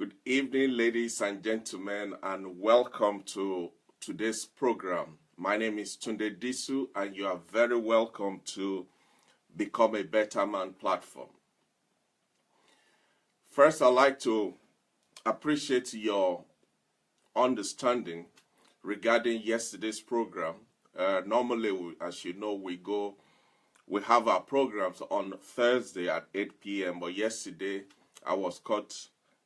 Good evening, ladies and gentlemen, and welcome to today's program. My name is Tunde Disu, and you are very welcome to Become a Better Man platform. First, I'd like to appreciate your understanding regarding yesterday's program. Normally, as you know, we have our programs on Thursday at 8 p.m., but yesterday I was caught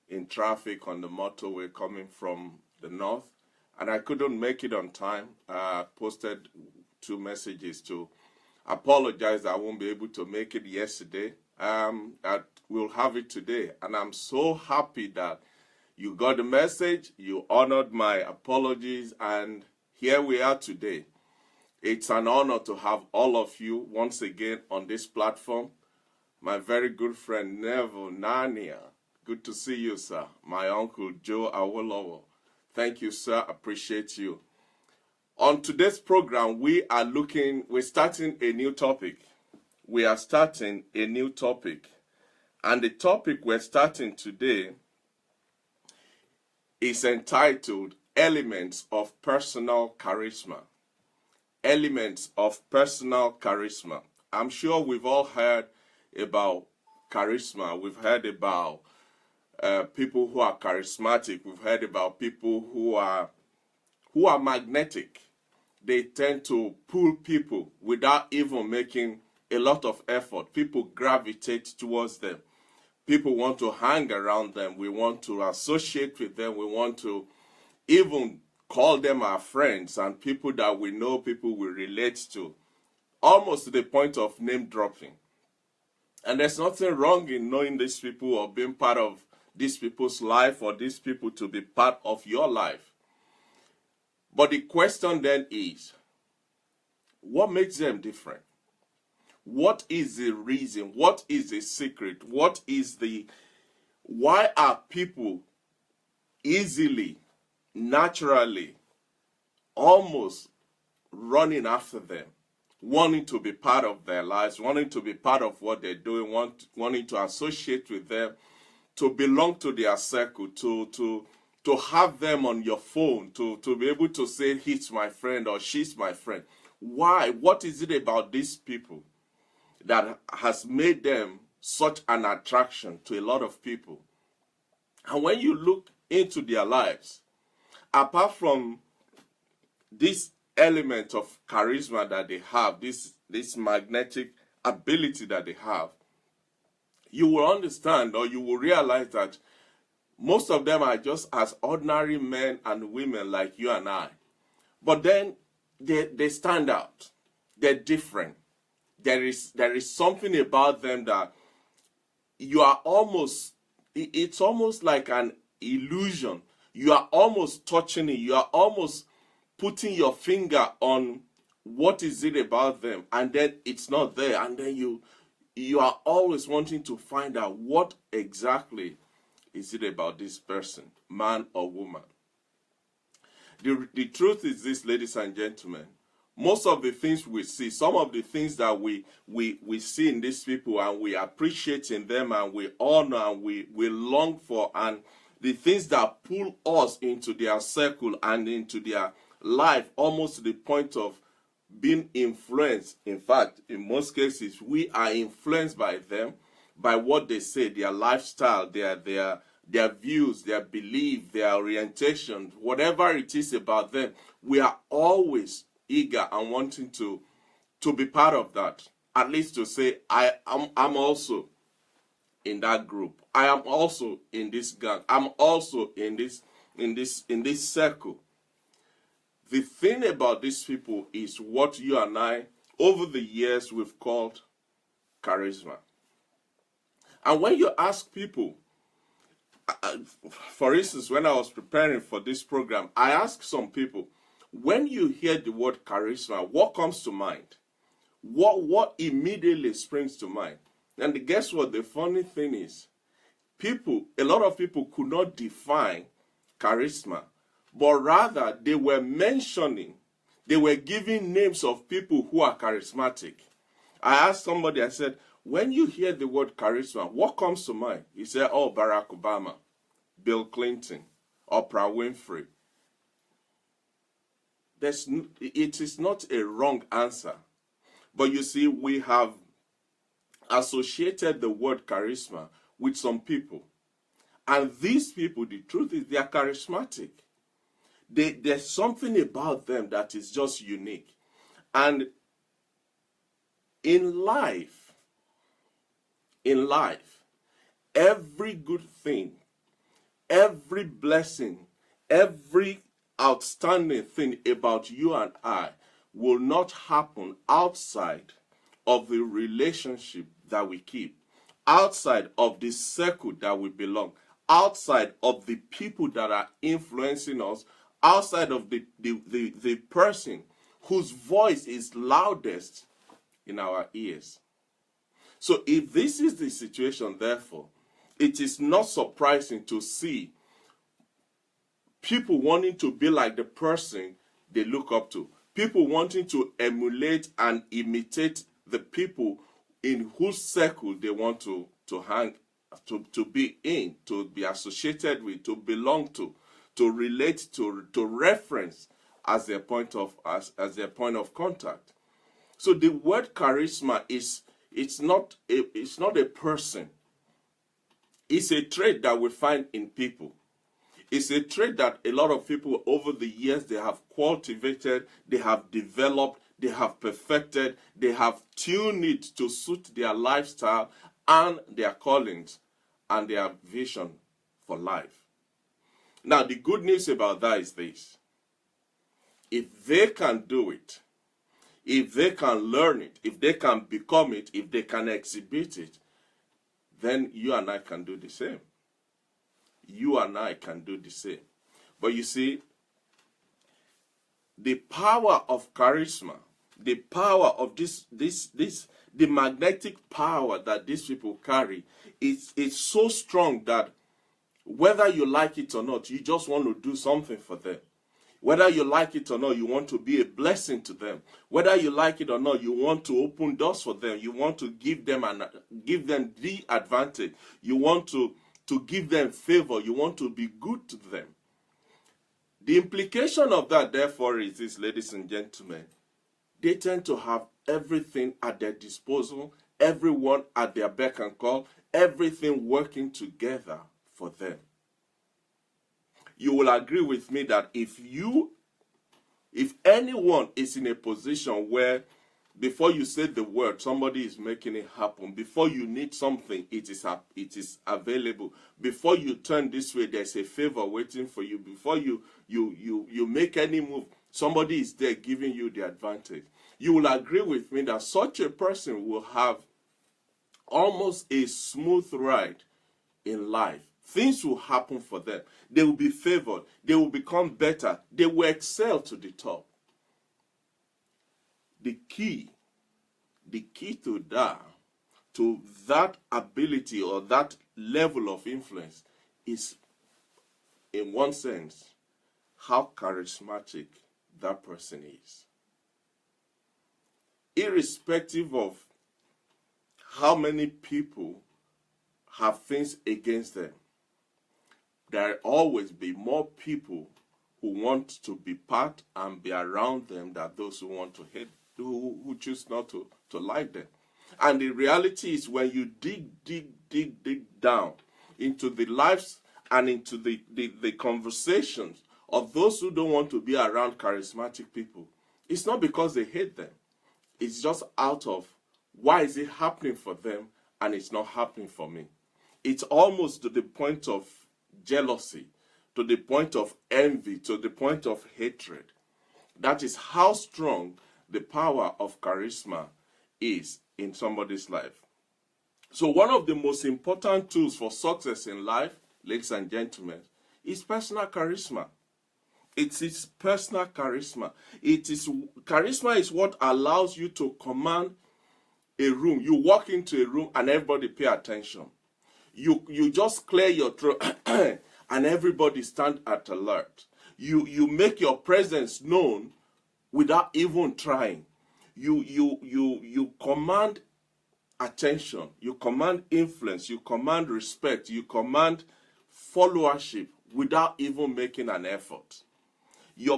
in traffic on the motorway coming from the north, and I couldn't make it on time. I posted 2 messages to apologize that I won't be able to make it yesterday. We'll have it today, and I'm so happy that you got the message, you honored my apologies, and here we are today. It's an honor to have all of you once again on this platform. My very good friend Neville Nania. Good to see you, sir. My uncle Joe Awolowo. Thank you, sir. Appreciate you. On today's program, we're starting a new topic. We are starting a new topic. And the topic we're starting today is entitled Elements of Personal Charisma. Elements of Personal Charisma. I'm sure we've all heard about charisma. We've heard about people who are charismatic. We've heard about people who are magnetic. They tend to pull people without even making a lot of effort. People gravitate towards them. People want to hang around them. We want to associate with them. We want to even call them our friends and people that we know, people we relate to, almost to the point of name dropping. And there's nothing wrong in knowing these people or being part of these people's life or these people to be part of your life. But the question then is, what makes them different? What is the reason? What is the secret? Why are people easily, naturally, almost running after them, wanting to be part of their lives, wanting to be part of what they're doing, wanting to associate with them, to belong to their circle, to have them on your phone, to be able to say, he's my friend or she's my friend. Why? What is it about these people that has made them such an attraction to a lot of people? And when you look into their lives, apart from this element of charisma that they have, this magnetic ability that they have, you will understand or you will realize that most of them are just as ordinary men and women like you and I. But then they stand out. They're different. There is something about them that it's almost like an illusion. You are almost touching it. You are almost putting your finger on what is it about them, and then it's not there. And then you are always wanting to find out what exactly is it about this person, man or woman. The truth is this, ladies and gentlemen. Most of the things we see, some of the things that we see in these people and we appreciate in them and we honor and we long for, and the things that pull us into their circle and into their life, almost to the point of being influenced. In fact, in most cases, we are influenced by them, by what they say, their lifestyle, their views, their belief, their orientation, whatever it is about them. We are always eager and wanting to be part of that. At least to say, I'm also in that group. I am also in this gang. I'm also in this circle. The thing about these people is what you and I, over the years, we've called charisma. And when you ask people, for instance, when I was preparing for this program, I asked some people, when you hear the word charisma, what comes to mind? What immediately springs to mind? And guess what? The funny thing is, a lot of people could not define charisma, but rather they were giving names of people who are charismatic. I asked somebody, I said, when you hear the word charisma, what comes to mind? He said, oh, Barack Obama. Bill Clinton, Oprah Winfrey. It is not a wrong answer. But you see, we have associated the word charisma with some people. And these people, the truth is, they are charismatic. There's something about them that is just unique. And in life, every good thing, every blessing, every outstanding thing about you and I will not happen outside of the relationship that we keep, outside of the circle that we belong, outside of the people that are influencing us, outside of the person whose voice is loudest in our ears. So if this is the situation, therefore, it is not surprising to see people wanting to be like the person they look up to. People wanting to emulate and imitate the people in whose circle they want to hang, to be in, to be associated with, to belong to relate to reference as their point of contact. So the word charisma it's not a person. It's a trait that we find in people. It's a trait that a lot of people over the years, they have cultivated, they have developed, they have perfected, they have tuned it to suit their lifestyle and their callings and their vision for life. Now, the good news about that is this. If they can do it, if they can learn it, if they can become it, if they can exhibit it, then you and I can do the same. You and I can do the same. But you see, the power of charisma, the power of the magnetic power that these people carry, it's so strong that whether you like it or not, you just want to do something for them. Whether you like it or not, you want to be a blessing to them. Whether you like it or not, you want to open doors for them. You want to give them the advantage. You want to give them favor. You want to be good to them. The implication of that, therefore, is this, ladies and gentlemen. They tend to have everything at their disposal, everyone at their beck and call, everything working together for them. You will agree with me that if anyone is in a position where before you say the word, somebody is making it happen. Before you need something, it is available. Before you turn this way, there's a favor waiting for you. Before you make any move, somebody is there giving you the advantage. You will agree with me that such a person will have almost a smooth ride in life. Things will happen for them. They will be favored. They will become better. They will excel to the top. The key to that ability or that level of influence is, in one sense, how charismatic that person is. Irrespective of how many people have things against them, there will always be more people who want to be part and be around them than those who want to hate, who choose not to like them. And the reality is, when you dig down into the lives and into the conversations of those who don't want to be around charismatic people, it's not because they hate them. It's just out of, why is it happening for them and it's not happening for me? It's almost to the point of jealousy, to the point of envy, to the point of hatred. That is how strong the power of charisma is in somebody's life. So one of the most important tools for success in life, ladies and gentlemen, is personal charisma. It is personal charisma. Charisma is what allows you to command a room. You walk into a room and everybody pay attention. You just clear your throat and everybody stand at alert. You make your presence known without even trying. You command attention. You command influence. You command respect. You command followership without even making an effort. A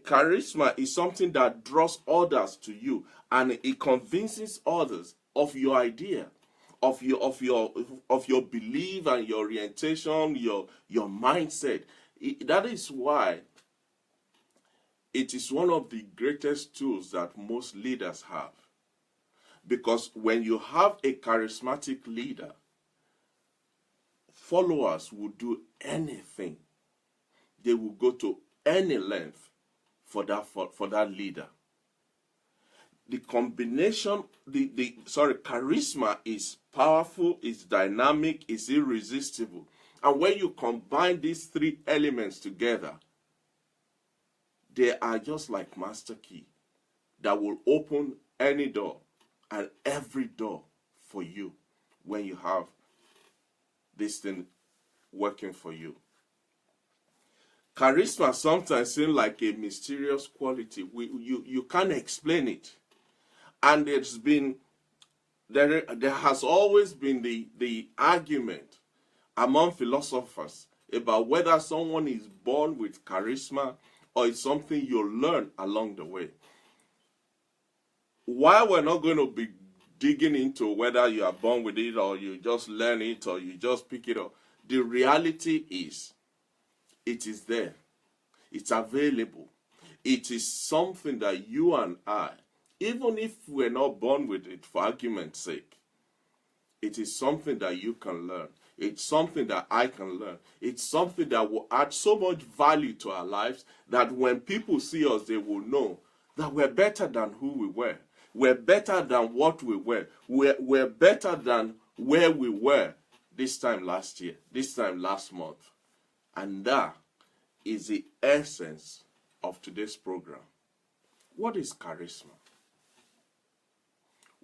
charisma is something that draws others to you, and it convinces others of your idea, of your belief and your orientation, your mindset. That is why it is one of the greatest tools that most leaders have. Because when you have a charismatic leader, followers will do anything. They will go to any length for that leader. The combination, charisma is powerful, is dynamic, is irresistible. And when you combine these three elements together, they are just like master key that will open any door and every door for you when you have this thing working for you. Charisma sometimes seems like a mysterious quality. You can't explain it. And there has always been the argument among philosophers about whether someone is born with charisma or it's something you learn along the way. While we're not going to be digging into whether you are born with it or you just learn it or you just pick it up, the reality is it is there. It's available. It is something that you and I, even if we're not born with it for argument's sake, it is something that you can learn. It's something that I can learn. It's something that will add so much value to our lives that when people see us, they will know that we're better than who we were. We're better than what we were. We're better than where we were this time last year, this time last month. And that is the essence of today's program. What is charisma?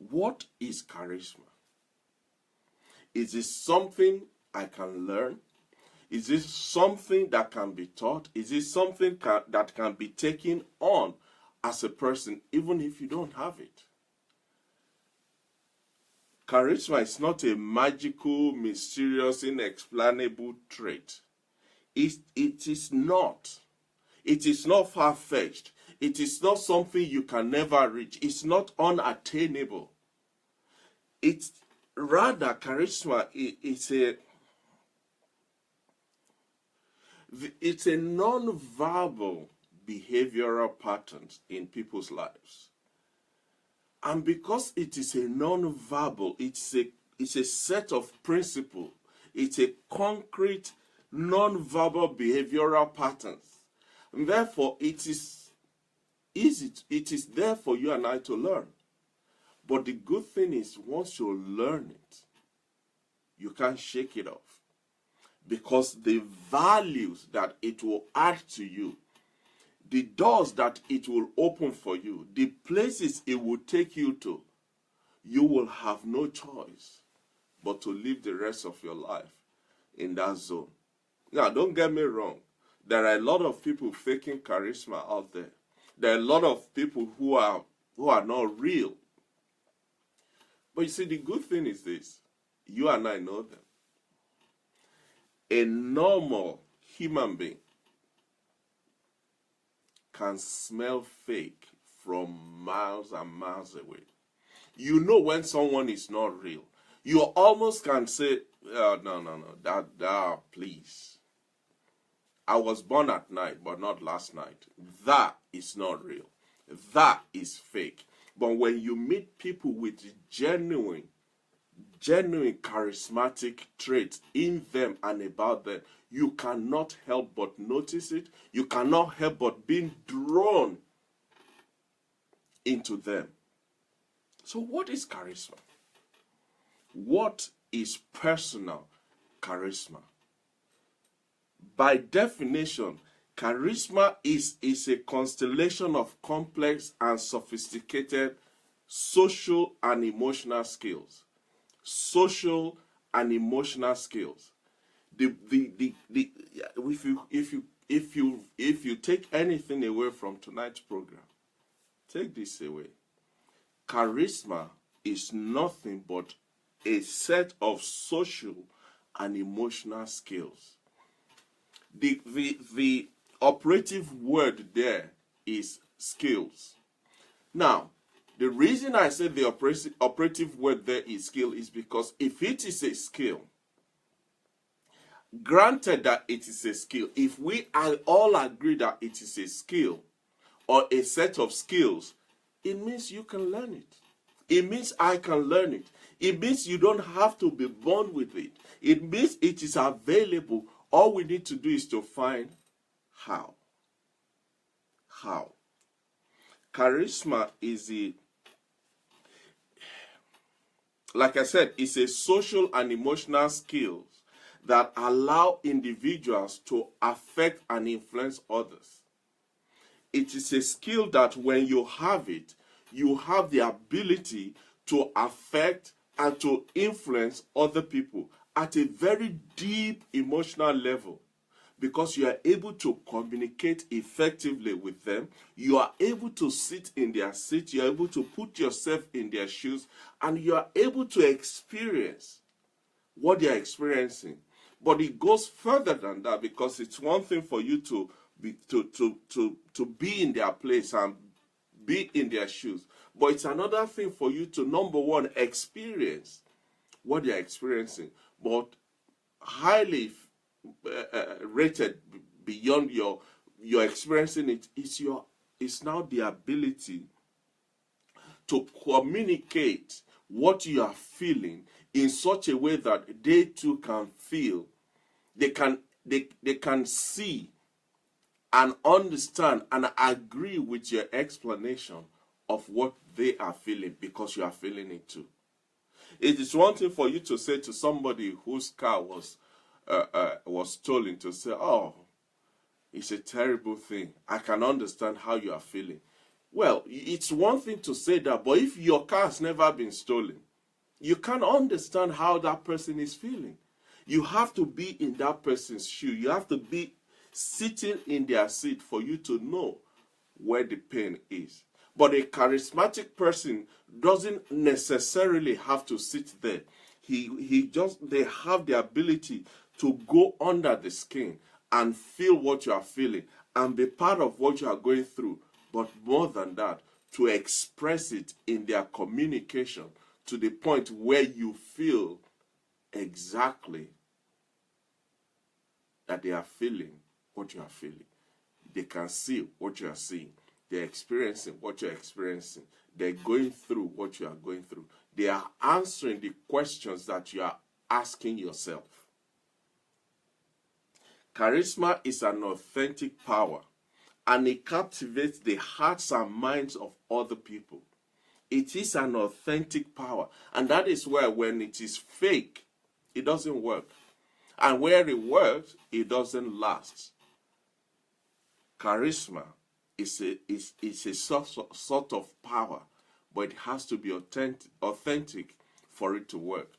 What is charisma? Is it something I can learn? Is it something that can be taught? Is it something that can be taken on as a person, even if you don't have it? Charisma is not a magical, mysterious, inexplainable trait. It is not. It is not far-fetched. It is not something you can never reach. It's not unattainable. It's rather, charisma it's a non-verbal behavioral pattern in people's lives. And because it is a non-verbal, it's a set of principles. It's a concrete non-verbal behavioral patterns. And therefore, it is easy. It is there for you and I to learn. But the good thing is, once you learn it, you can't shake it off. Because the values that it will add to you, the doors that it will open for you, the places it will take you to, you will have no choice but to live the rest of your life in that zone. Now, don't get me wrong. There are a lot of people faking charisma out there. There are a lot of people who are not real. But you see, the good thing is this. You and I know them. A normal human being can smell fake from miles and miles away. You know when someone is not real. You almost can say, no, please. I was born at night, but not last night. That is not real. That is fake. But when you meet people with genuine charismatic traits in them and about them, you cannot help but notice it. You cannot help but being drawn into them. So what is charisma? What is personal charisma? By definition, charisma is a constellation of complex and sophisticated social and emotional skills. Social and emotional skills. If you take anything away from tonight's program, take this away. Charisma is nothing but a set of social and emotional skills. The operative word there is skills. Now, the reason I say the operative word there is skill is because if it is a skill, granted that it is a skill, if we all agree that it is a skill or a set of skills, it means you can learn it. It means I can learn it. It means you don't have to be born with it. It means it is available. All we need to do is to find how. How? Charisma is like I said, it's a social and emotional skills that allow individuals to affect and influence others. It is a skill that when you have it, you have the ability to affect and to influence other people at a very deep emotional level, because you are able to communicate effectively with them. You are able to sit in their seat. You are able to put yourself in their shoes, and you are able to experience what they are experiencing. But it goes further than that, because it's one thing for you to be in their place and be in their shoes. But it's another thing for you to, number one, experience what they are experiencing. But highly rated beyond your experiencing it is now the ability to communicate what you are feeling in such a way that they too can feel, they can see and understand and agree with your explanation of what they are feeling, because you are feeling it too. It is one thing for you to say to somebody whose car was stolen, to say, "Oh, it's a terrible thing. I can understand how you are feeling." Well, it's one thing to say that, but if your car has never been stolen, you can't understand how that person is feeling. You have to be in that person's shoe. You have to be sitting in their seat for you to know where the pain is. But a charismatic person doesn't necessarily have to sit there. They have the ability to go under the skin and feel what you are feeling and be part of what you are going through. But more than that, to express it in their communication to the point where you feel exactly that they are feeling what you are feeling. They can see what you are seeing. They're experiencing what you're experiencing. They're going through what you are going through. They are answering the questions that you are asking yourself. Charisma is an authentic power, and it captivates the hearts and minds of other people. It is an authentic power, and that is where, when it is fake, it doesn't work. And where it works, it doesn't last. Charisma is a sort of power, but it has to be authentic for it to work.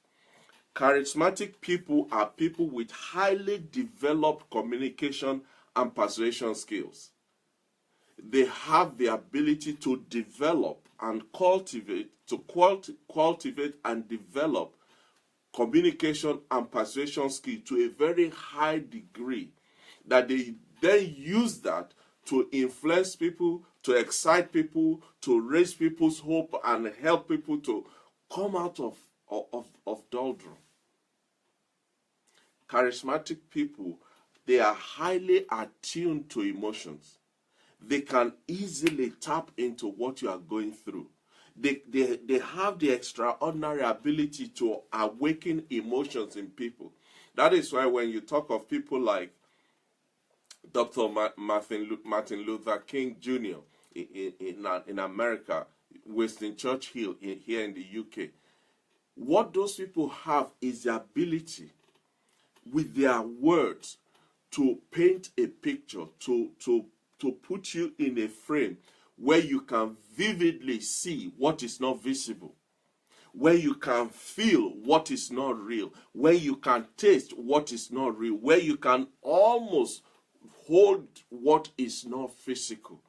Charismatic people are people with highly developed communication and persuasion skills. They have the ability to develop and cultivate and develop communication and persuasion skills to a very high degree, that they then use that to influence people, to excite people, to raise people's hope and help people to come out of doldrum. Charismatic people, they are highly attuned to emotions. They can easily tap into what you are going through. They have the extraordinary ability to awaken emotions in people. That is why when you talk of people like Dr. Martin Luther King Jr. in America, Winston Churchill here in the UK, what those people have is the ability, with their words, to paint a picture, to put you in a frame where you can vividly see what is not visible, where you can feel what is not real, where you can taste what is not real, where you can almost hold what is not physical,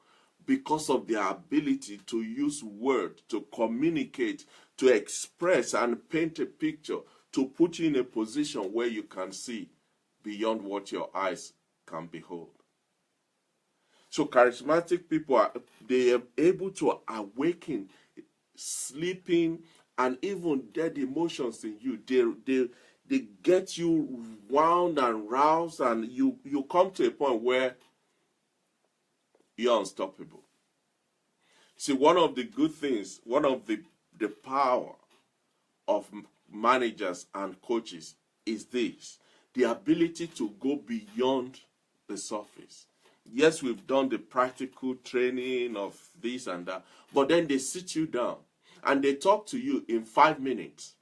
because of their ability to use words to communicate, to express and paint a picture to put you in a position where you can see beyond what your eyes can behold. So charismatic people, they are able to awaken sleeping and even dead emotions in you. They get you wound and roused, and you come to a point where you're unstoppable. See, one of the good things, one of the power of managers and coaches is this: the ability to go beyond the surface. Yes, we've done the practical training of this and that, but then they sit you down and they talk to you in 5 minutes.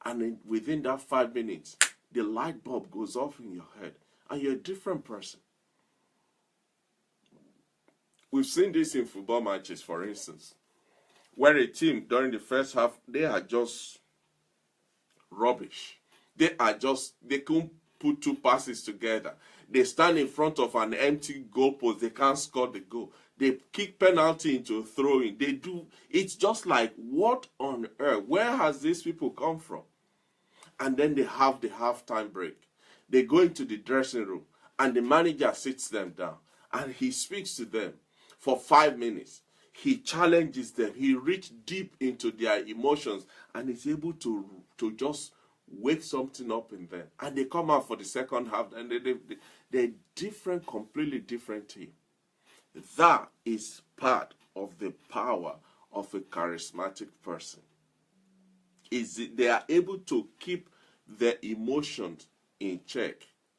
And within that 5 minutes, the light bulb goes off in your head and you're a different person. We've seen this in football matches, for instance, where a team during the first half, they are just rubbish. They couldn't put two passes together. They stand in front of an empty goalpost. They can't score the goal. They kick penalty into throwing. It's just like, what on earth? Where has these people come from? And then they have the halftime break. They go into the dressing room and the manager sits them down and he speaks to them for 5 minutes. He challenges them. He reaches deep into their emotions and is able to just wake something up in them. And they come out for the second half and they're different, completely different team. That is part of the power of a charismatic person. They are able to keep their emotions in check.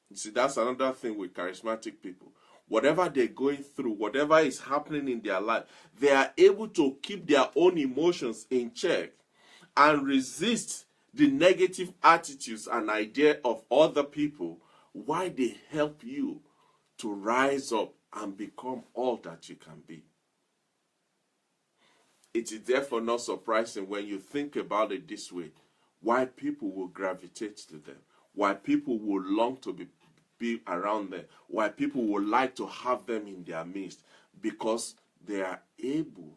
You see, that's another thing with charismatic people. Whatever they're going through, whatever is happening in their life, they are able to keep their own emotions in check and resist the negative attitudes and idea of other people while they help you to rise up and become all that you can be. It is therefore not surprising when you think about it this way, why people will gravitate to them, why people will long to be around them, why people would like to have them in their midst, because they are able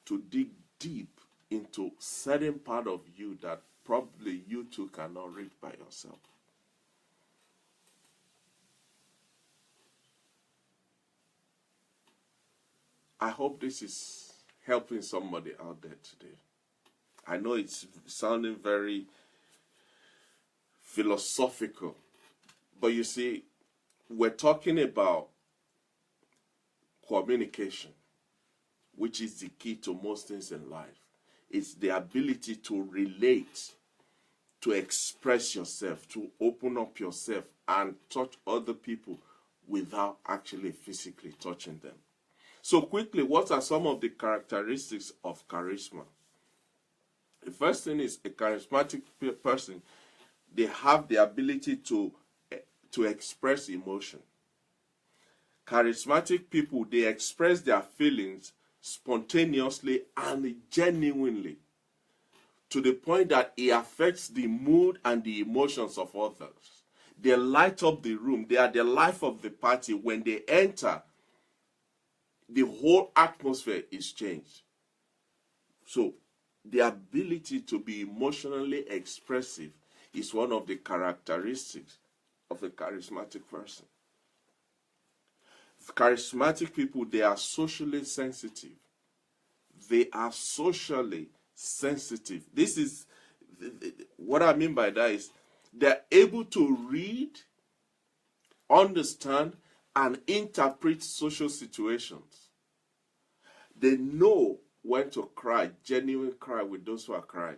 to dig deep into certain part of you that probably you too cannot reach by yourself. I hope this is helping somebody out there today. I know it's sounding very philosophical, but you see, we're talking about communication, which is the key to most things in life. It's the ability to relate, to express yourself, to open up yourself and touch other people without actually physically touching them. So quickly, what are some of the characteristics of charisma? The first thing is a charismatic person, they have the ability to express emotion. Charismatic people, they express their feelings spontaneously and genuinely, to the point that it affects the mood and the emotions of others. They light up the room. They are the life of the party. When they enter, the whole atmosphere is changed. So, the ability to be emotionally expressive is one of the characteristics of a charismatic person. Charismatic people, they are socially sensitive. They are socially sensitive. This is what I mean by that is they're able to read, understand, and interpret social situations. They know when to cry, genuine cry with those who are crying.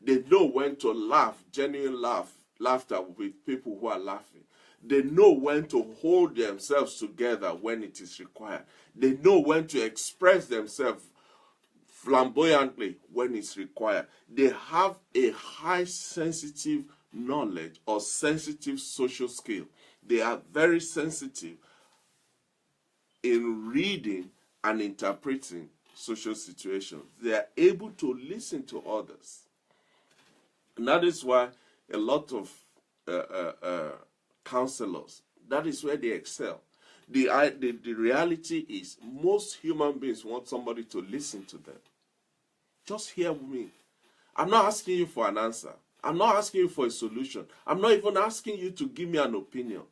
They know when to laugh, genuine laughter with people who are laughing. They know when to hold themselves together when it is required. They know when to express themselves flamboyantly when it's required. They have a high sensitive knowledge or sensitive social skill. They are very sensitive in reading and interpreting social situations. They are able to listen to others. And that is why a lot of counselors, that is where they excel. The reality is most human beings want somebody to listen to them. Just hear me. I'm not asking you for an answer. I'm not asking you for a solution. I'm not even asking you to give me an opinion.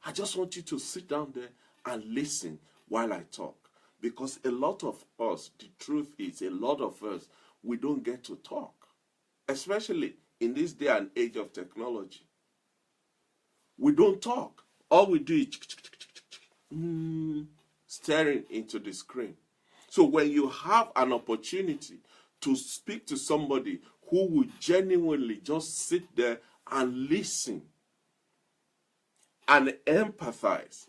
I just want you to sit down there and listen while I talk. Because a lot of us, the truth is, a lot of us, we don't get to talk. Especially in this day and age of technology. We don't talk. All we do is staring into the screen. So when you have an opportunity to speak to somebody who will genuinely just sit there and listen and empathize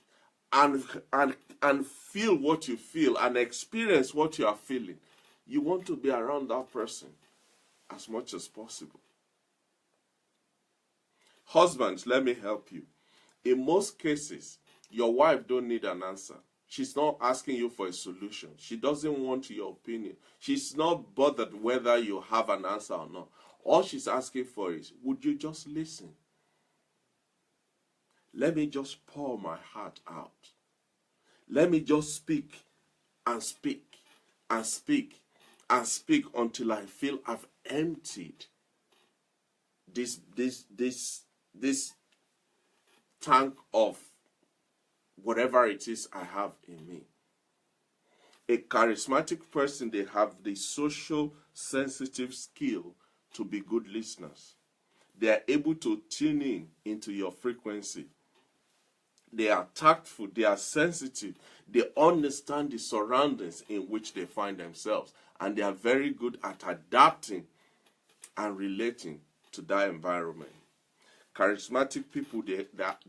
and feel what you feel and experience what you are feeling, you want to be around that person as much as possible. Husbands, let me help you. In most cases, your wife don't need an answer. She's not asking you for a solution. She doesn't want your opinion. She's not bothered whether you have an answer or not. All she's asking for is, would you just listen? Let me just pour my heart out. Let me just speak and speak and speak and speak until I feel I've emptied this tank of whatever it is I have in me. A charismatic person, they have the social sensitive skill to be good listeners. They are able to tune in into your frequency. They are tactful, they are sensitive, they understand the surroundings in which they find themselves, and they are very good at adapting and relating to that environment. Charismatic people,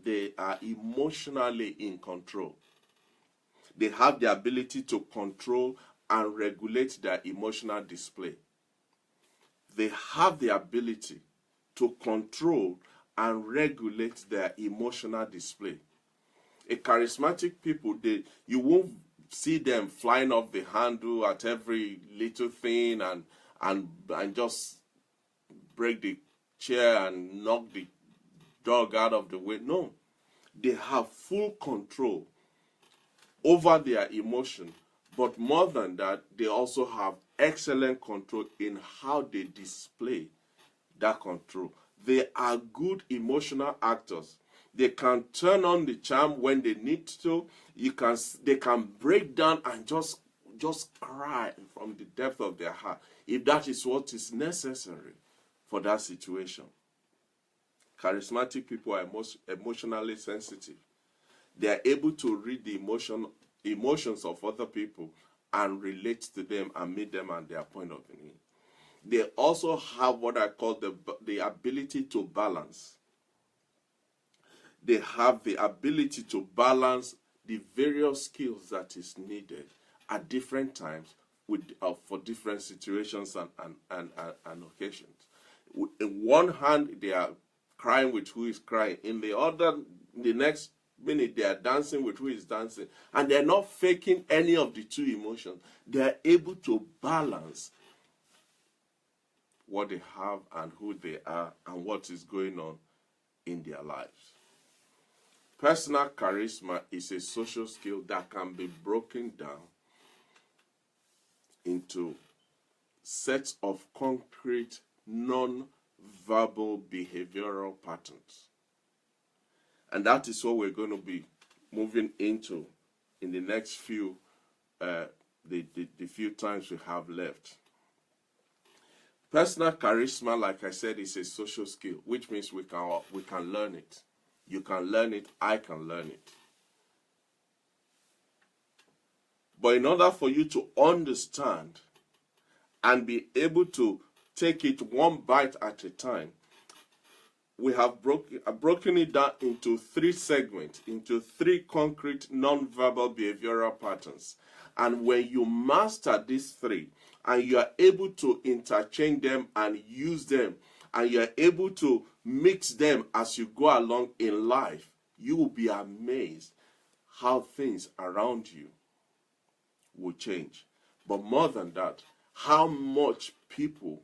they are emotionally in control. They have the ability to control and regulate their emotional display. They have the ability to control and regulate their emotional display. A charismatic people, you won't see them flying off the handle at every little thing and just break the chair and knock the dog out of the way. No, they have full control over their emotion, but more than that, they also have excellent control in how they display that control. They are good emotional actors. They can turn on the charm when they need to. They can break down and just cry from the depth of their heart if that is what is necessary for that situation. Charismatic people are emotionally sensitive. They are able to read the emotions of other people and relate to them and meet them at their point of need. They also have what I call the ability to balance. They have the ability to balance the various skills that is needed at different times for different situations and occasions. In one hand, they are crying with who is crying. In the next minute, they are dancing with who is dancing. And they're not faking any of the two emotions. They are able to balance what they have and who they are and what is going on in their lives. Personal charisma is a social skill that can be broken down into sets of concrete, non-verbal behavioral patterns. And that is what we're going to be moving into in the next few few times we have left. Personal charisma, like I said, is a social skill, which means we can learn it. You can learn it, I can learn it. But in order for you to understand and be able to take it one bite at a time, we have broken it down into 3 segments, into 3 concrete non-verbal behavioral patterns. And when you master these 3, and you are able to interchange them and use them, and you are able to mix them as you go along in life, you will be amazed how things around you will change. But more than that, how much people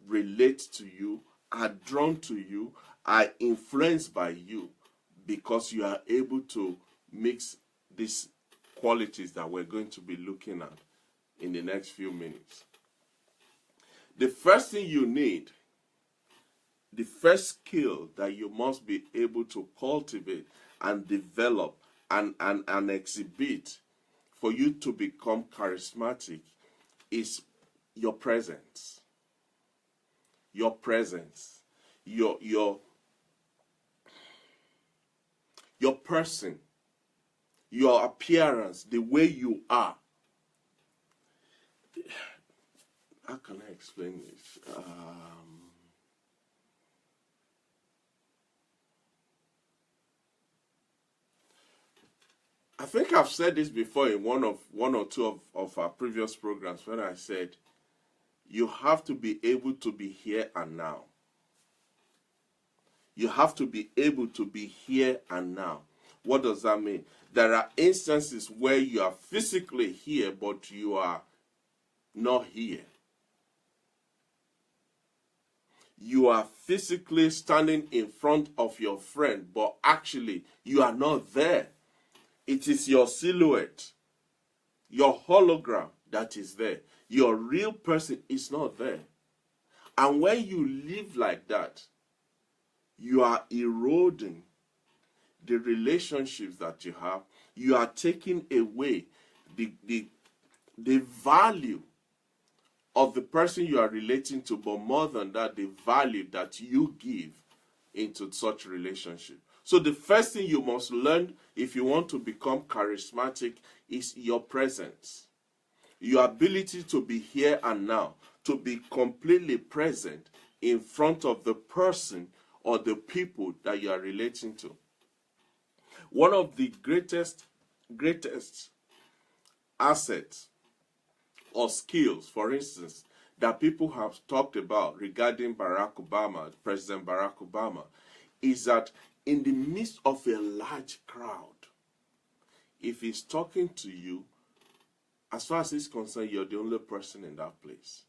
relate to you, are drawn to you, are influenced by you, because you are able to mix these qualities that we're going to be looking at in the next few minutes. The first thing you need, the first skill that you must be able to cultivate and develop and exhibit for you to become charismatic is your presence. Your presence. Your person. Your appearance. The way you are. How can I explain this? I think I've said this before in one or two of our previous programs when I said you have to be able to be here and now. You have to be able to be here and now. What does that mean? There are instances where you are physically here, but you are not here. You are physically standing in front of your friend, but actually you are not there. It is your silhouette, your hologram that is there. Your real person is not there. And when you live like that, you are eroding the relationships that you have. You are taking away the value of the person you are relating to, but more than that, the value that you give into such relationship. So the first thing you must learn if you want to become charismatic is your presence. Your ability to be here and now, to be completely present in front of the person or the people that you are relating to. One of the greatest assets or skills, for instance, that people have talked about regarding President Barack Obama, is that in the midst of a large crowd, if he's talking to you, as far as he's concerned, you're the only person in that place.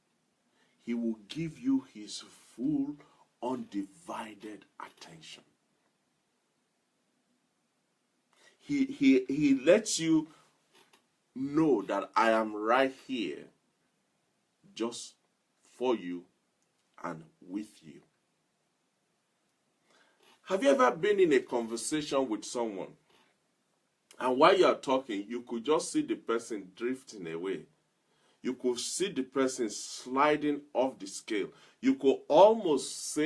He will give you his full, undivided attention. He lets you know that I am right here just for you and with you. Have you ever been in a conversation with someone and while you are talking, you could just see the person drifting away? You could see the person sliding off the scale. You could almost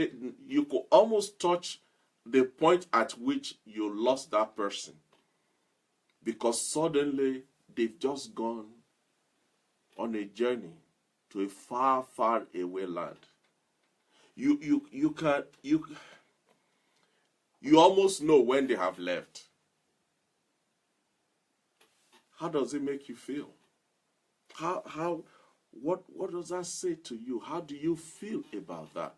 touch the point at which you lost that person, because suddenly they've just gone on a journey to a far, far away land. You almost know when they have left. How does it make you feel? What does that say to you? How do you feel about that?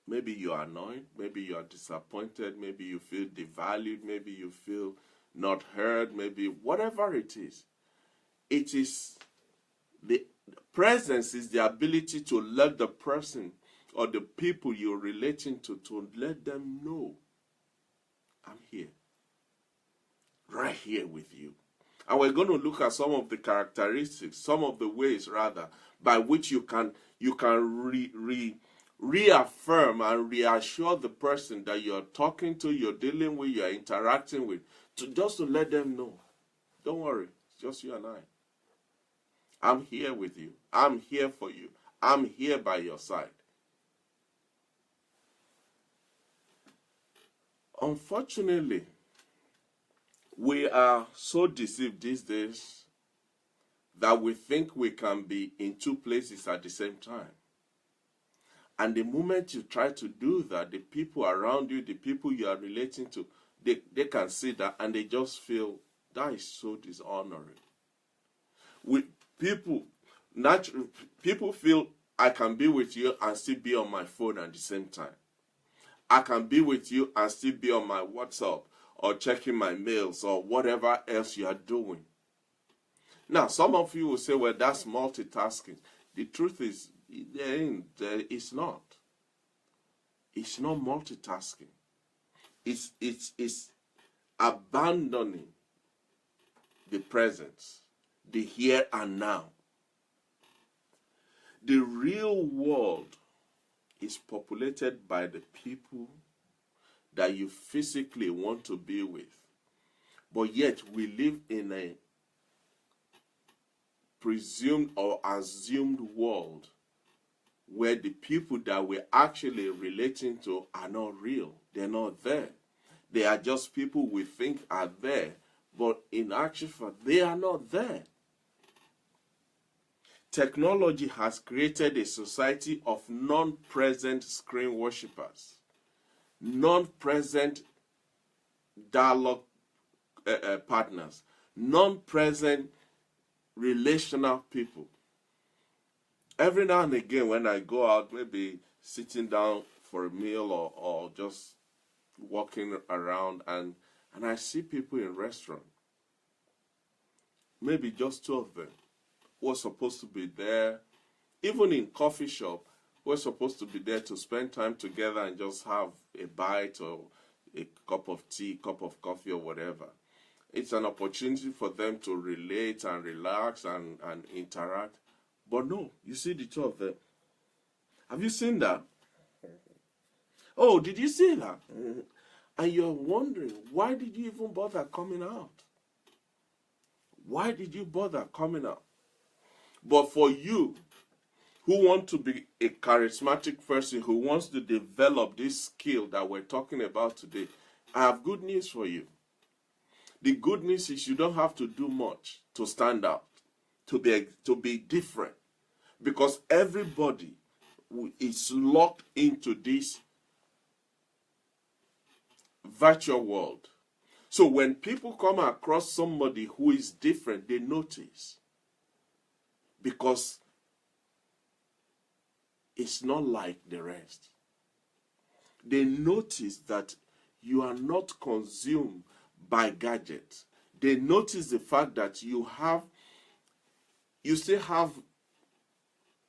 Maybe you are annoyed, maybe you are disappointed, maybe you feel devalued, maybe you feel not heard, maybe whatever it is. It is the presence is the ability to let the person or the people you're relating to let them know, I'm here, right here with you. And we're going to look at some of the characteristics, some of the ways rather, by which you can reaffirm and reassure the person that you're talking to, you're dealing with, you're interacting with, just to let them know, don't worry, it's just you and I. I'm here with you. I'm here for you. I'm here by your side. Unfortunately, we are so deceived these days that we think we can be in two places at the same time. And the moment you try to do that, the people around you, the people you are relating to, they can see that and they just feel that is so dishonoring. People feel I can be with you and still be on my phone at the same time. I can be with you and still be on my WhatsApp or checking my mails or whatever else you are doing. Now, some of you will say, well, that's multitasking. The truth is, it's not. It's not multitasking. It's abandoning the presence, the here and now. The real world is populated by the people that you physically want to be with. But yet we live in a presumed or assumed world where the people that we're actually relating to are not real. They're not there. They are just people we think are there, but in actual fact, they are not there. Technology has created a society of non-present screen worshippers, non-present dialogue partners, non-present relational people. Every now and again when I go out, maybe sitting down for a meal or just walking around, and I see people in restaurant, maybe just two of them who are supposed to be there, even in coffee shop, who are supposed to be there to spend time together and just have a bite or a cup of tea, cup of coffee or whatever. It's an opportunity for them to relate and relax and interact. But no, you see the two of them. Have you seen that? Oh, did you see that? And you're wondering, why did you even bother coming out? Why did you bother coming out? But for you, who want to be a charismatic person, who wants to develop this skill that we're talking about today, I have good news for you. The good news is you don't have to do much to stand out, to be different, because everybody is locked into this virtual world. So when people come across somebody who is different, they notice, because it's not like the rest. They notice that you are not consumed by gadgets. They notice the fact that you still have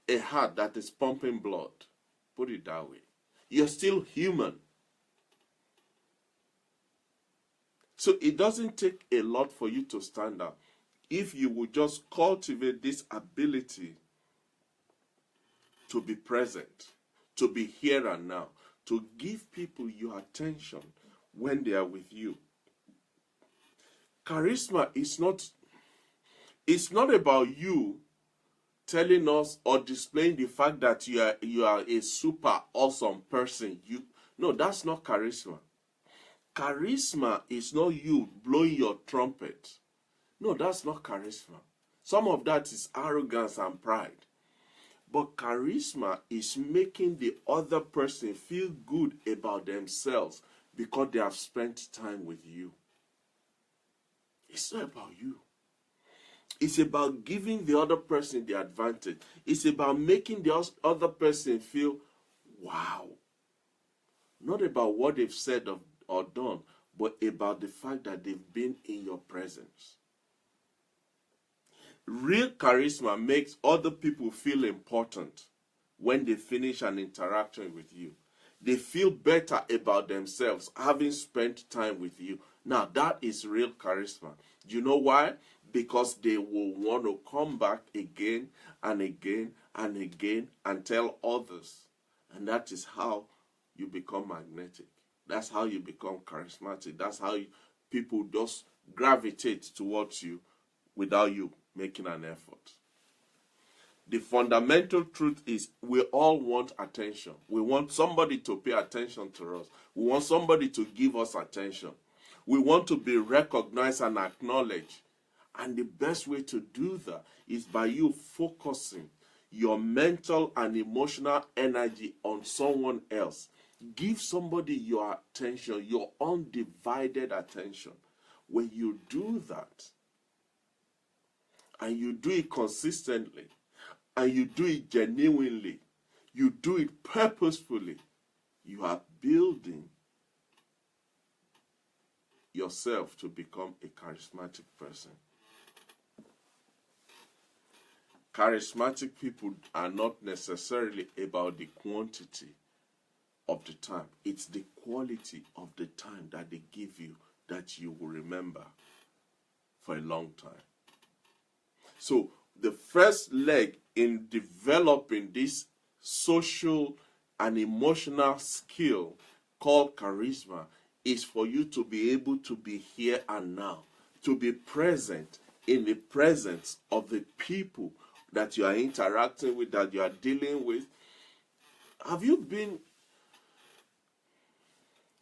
a heart that is pumping blood. Put it that way. You're still human. So it doesn't take a lot for you to stand out if you would just cultivate this ability to be present, to be here and now, to give people your attention when they are with you. Charisma is not about you telling us or displaying the fact that you are a super awesome person. No, that's not charisma. Charisma is not you blowing your trumpet. No, that's not charisma. Some of that is arrogance and pride. But charisma is making the other person feel good about themselves because they have spent time with you. It's not about you. It's about giving the other person the advantage. It's about making the other person feel, wow. Not about what they've said or done, but about the fact that they've been in your presence. Real charisma makes other people feel important when they finish an interaction with you. They feel better about themselves having spent time with you. Now, that is real charisma. Do you know why? Because they will want to come back again and again and again and tell others. And that is how you become magnetic. That's how you become charismatic. That's how people just gravitate towards you without you making an effort. The fundamental truth is we all want attention. We want somebody to pay attention to us. We want somebody to give us attention. We want to be recognized and acknowledged. And the best way to do that is by you focusing your mental and emotional energy on someone else. Give somebody your attention, your undivided attention. When you do that, and you do it consistently, and you do it genuinely, you do it purposefully, you are building yourself to become a charismatic person. Charismatic people are not necessarily about the quantity of the time. It's the quality of the time that they give you that you will remember for a long time. So the first leg in developing this social an emotional skill called charisma is for you to be able to be here and now, to be present in the presence of the people that you are interacting with, that you are dealing with. Have you been,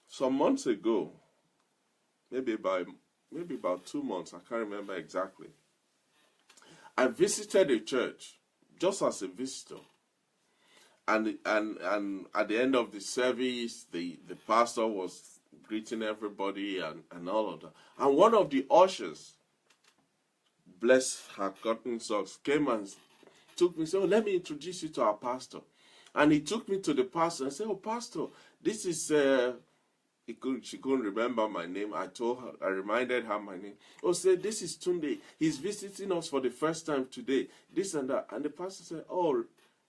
some months ago, maybe about 2 months, I can't remember exactly, I visited a church just as a visitor. And at the end of the service, the pastor was greeting everybody and all of that. And one of the ushers, bless her cotton socks, came and took me and said, "Oh, let me introduce you to our pastor." And he took me to the pastor and said, "Oh, pastor, this is..." She couldn't remember my name. I reminded her my name. "Oh, say, this is Tunde. He's visiting us for the first time today. This and that." And the pastor said, "Oh,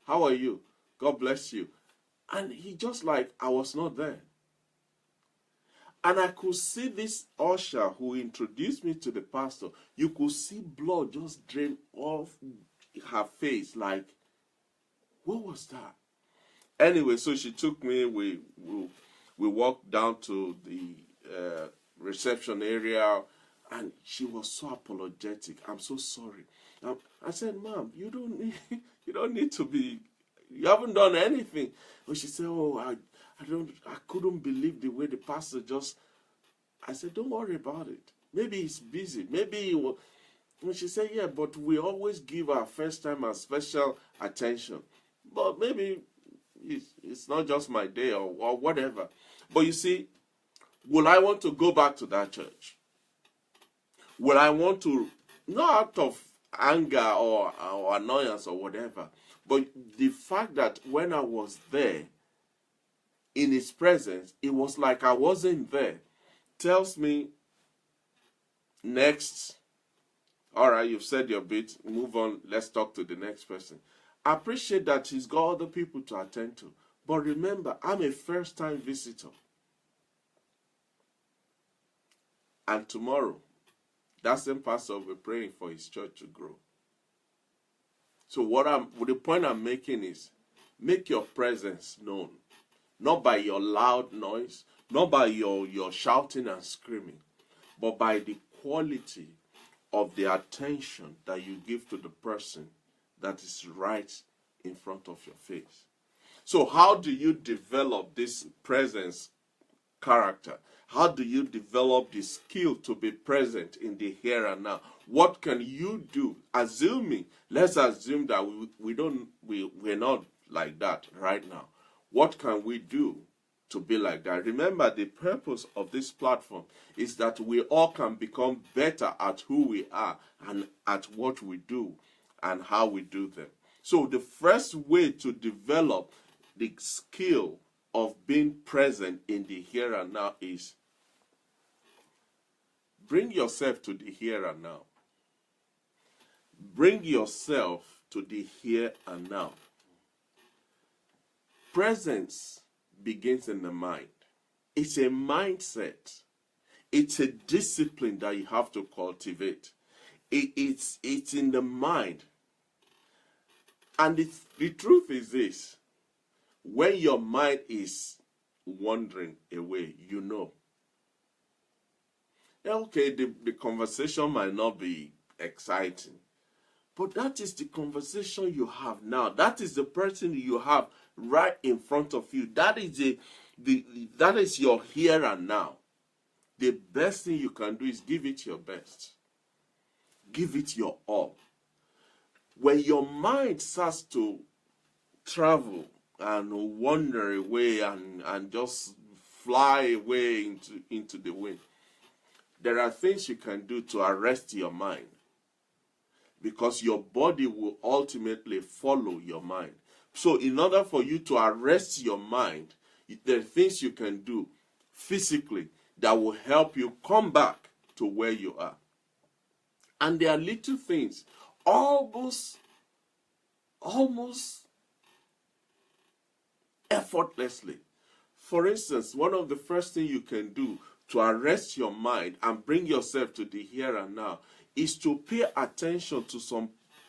how are you? God bless you." And he just like I was not there. And I could see this usher who introduced me to the pastor. You could see blood just drain off her face. Like, what was that? Anyway, so she took me. We walked down to the reception area, and she was so apologetic. "I'm so sorry." I said, "Ma'am, you don't need to be. You haven't done anything." And she said, "Oh, I couldn't believe the way the pastor just..." I said, "Don't worry about it. Maybe he's busy. Maybe he will..." And she said, "Yeah, but we always give our first time a special attention. But maybe it's not just my day or whatever." But you see, will I want to go back to that church? Will I want to, not out of anger or annoyance or whatever, but the fact that when I was there, in his presence, it was like I wasn't there, tells me, next. All right, you've said your bit, move on, let's talk to the next person. I appreciate that he's got other people to attend to. But remember, I'm a first-time visitor. And tomorrow, that same pastor will be praying for his church to grow. So the point I'm making is, make your presence known. Not by your loud noise, not by your shouting and screaming, but by the quality of the attention that you give to the person that is right in front of your face. So how do you develop this presence character? How do you develop the skill to be present in the here and now? What can you do? Let's assume that we're not like that right now. What can we do to be like that? Remember, the purpose of this platform is that we all can become better at who we are and at what we do and how we do them. So the first way to develop the skill of being present in the here and now is bring yourself to the here and now. Bring yourself to the here and now. Presence begins in the mind. It's a mindset. It's a discipline that you have to cultivate. It's in the mind. And the truth is this. When your mind is wandering away, you know. Okay, the conversation might not be exciting, but that is the conversation you have now. That is the person you have right in front of you. That is your here and now. The best thing you can do is give it your best. Give it your all. When your mind starts to travel and wander away and just fly away into the wind, there are things you can do to arrest your mind, because your body will ultimately follow your mind. So in order for you to arrest your mind, there are things you can do physically that will help you come back to where you are. And there are little things, almost effortlessly. For instance, one of the first things you can do to arrest your mind and bring yourself to the here and now is to pay attention to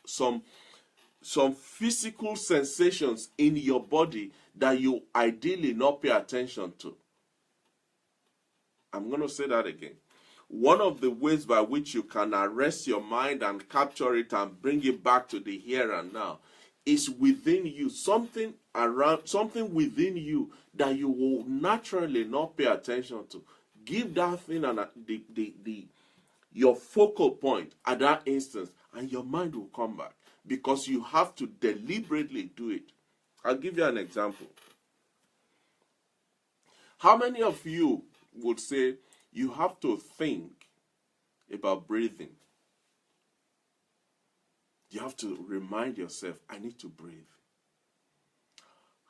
some physical sensations in your body that you ideally not pay attention to. I'm going to say that again. One of the ways by which you can arrest your mind and capture it and bring it back to the here and now is within you, something within you that you will naturally not pay attention to. Give that thing your focal point at that instance, and your mind will come back, because you have to deliberately do it. I'll give you an example. How many of you would say you have to think about breathing? You have to remind yourself, I need to breathe.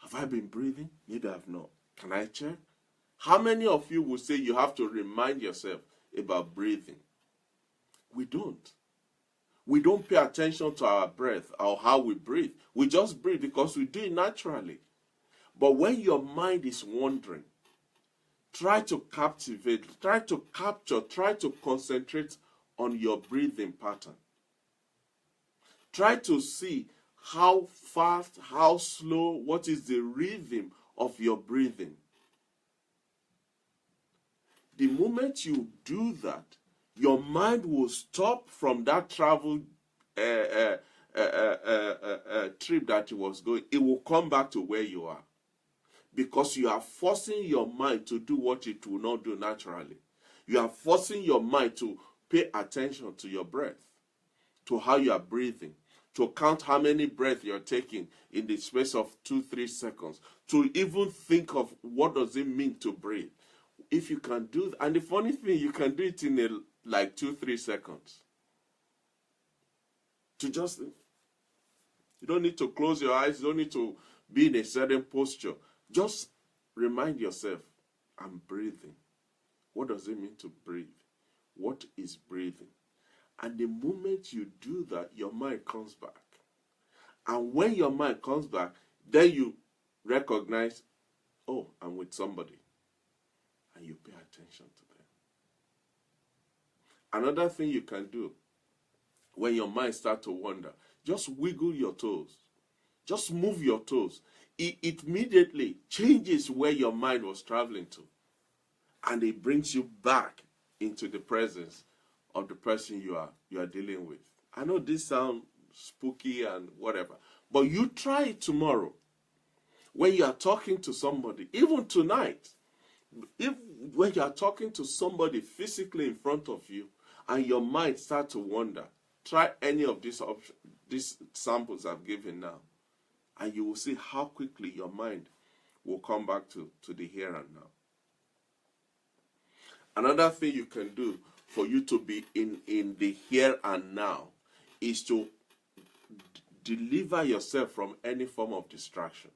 Have I been breathing? Maybe I have not. Can I check? How many of you would say you have to remind yourself about breathing? We don't. We don't pay attention to our breath or how we breathe. We just breathe because we do it naturally. But when your mind is wandering, try to captivate, try to capture, try to concentrate on your breathing pattern. Try to see how fast, how slow, what is the rhythm of your breathing. The moment you do that, your mind will stop from that travel trip that it was going. It will come back to where you are, because you are forcing your mind to do what it will not do naturally. You are forcing your mind to pay attention to your breath, to how you are breathing, to count how many breaths you're taking in the space of 2-3 seconds, to even think of what does it mean to breathe. If you can do that, and the funny thing, you can do it in like 2-3 seconds. You don't need to close your eyes, you don't need to be in a certain posture. Just remind yourself, I'm breathing. What does it mean to breathe? What is breathing? And the moment you do that, your mind comes back. And when your mind comes back, then you recognize, oh, I'm with somebody. And you pay attention to them. Another thing you can do when your mind starts to wander, just wiggle your toes. Just move your toes. It immediately changes where your mind was traveling to. And it brings you back into the presence of the person you are dealing with. I know this sounds spooky and whatever, but you try it tomorrow. When you are talking to somebody, even tonight, when you are talking to somebody physically in front of you and your mind starts to wander, try any of these samples I've given now, and you will see how quickly your mind will come back to the here and now. Another thing you can do for you to be in the here and now is to deliver yourself from any form of distraction.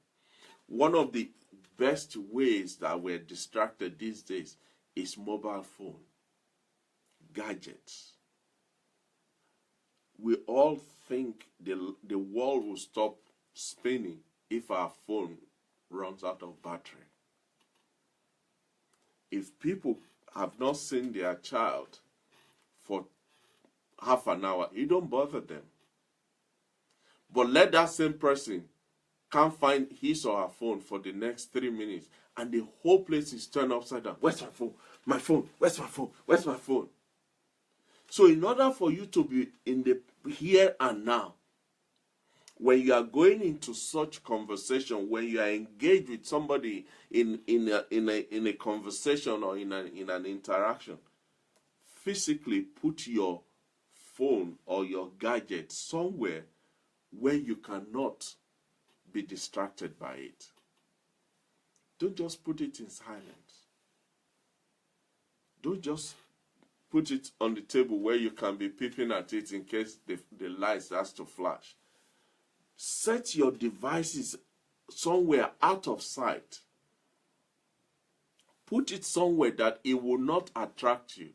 One of the best ways that we're distracted these days is mobile phone, gadgets. We all think the world will stop spinning if our phone runs out of battery. If people have not seen their child for half an hour, you don't bother them. But let that same person can't find his or her phone for the next 3 minutes, and the whole place is turned upside down. Where's my phone? My phone. Where's my phone? Where's my phone? So in order for you to be in the here and now, when you are going into such conversation, when you are engaged with somebody in a conversation or in an interaction, physically put your phone or your gadget somewhere where you cannot be distracted by it. Don't just put it in silence. Don't just put it on the table where you can be peeping at it in case the light has to flash. Set your devices somewhere out of sight. Put it somewhere that it will not attract you.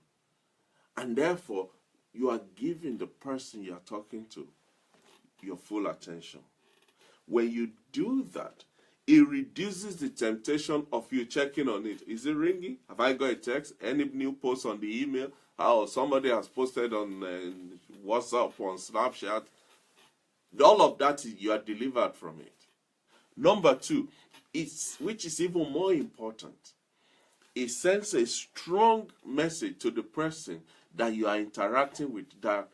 And therefore, you are giving the person you are talking to your full attention. When you do that, it reduces the temptation of you checking on it. Is it ringing? Have I got a text? Any new post on the email? Or somebody has posted on WhatsApp, on Snapchat? All of that, you are delivered from it. Number 2, which is even more important, it sends a strong message to the person that you are interacting with, that